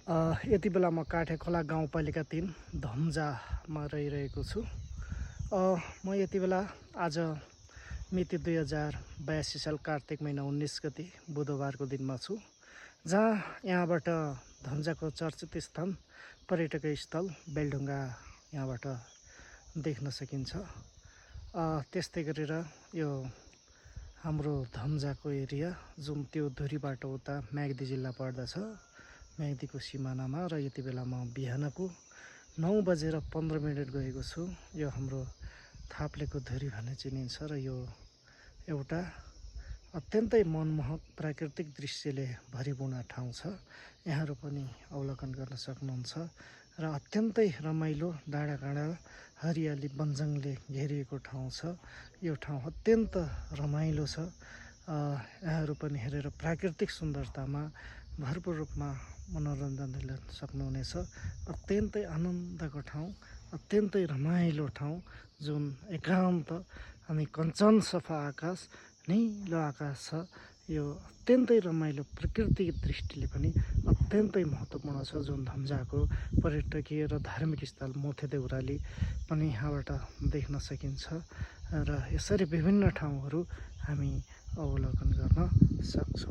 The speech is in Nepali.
यति बेला म काठेखोला गाउँपालिका 3 धम्जामा रहिरहेको छु। म यति बेला आज मिति 2082 साल कार्तिक महिना 19 गते बुधबारको दिनमा छु, जहाँ यहाँबाट धम्जाको चर्चित स्थान पर्यटकीय स्थल बेलढुङ्गा यहाँबाट देख्न सकिन्छ। त्यस्तै गरेर यो हाम्रो धम्जाको एरिया जुन त्यो धुरीबाट उता म्याग्दी जिल्ला पर्दछ, म्याग्दीको सिमानामा। र यति बेला म बिहानको 9:15 गएको छु। यो हाम्रो थाप्लेको धुरी भन्ने चिनिन्छ र यो एउटा अत्यन्तै मनमोहक प्राकृतिक दृश्यले भरिपूर्ण ठाउँ छ। यहाँहरू पनि अवलोकन गर्न सक्नुहुन्छ र अत्यन्तै रमाइलो डाँडाकाँडा हरियाली वनजङ्गलले घेरिएको ठाउँ छ। यो ठाउँ अत्यन्त रमाइलो छ। यहाँहरू पनि हेरेर प्राकृतिक सुन्दरतामा भरपूर रूपमा मनोरञ्जन लिन सक्नुहुनेछ। अत्यन्तै आनन्दको ठाउँ, अत्यन्तै रमाइलो ठाउँ, जुन एकान्त अनि कञ्चन सफा आकाश, निलो आकाश छ। यो अत्यन्तै रमाइलो प्रकृतिक दृष्टिले पनि अत्यन्तै महत्त्वपूर्ण छ, जुन धम्जाको पर्यटकीय र धार्मिक स्थल मोथे देउराली पनि यहाँबाट देख्न सकिन्छ। र यसरी विभिन्न ठाउँहरू हामी अवलोकन गर्न सक्छौँ।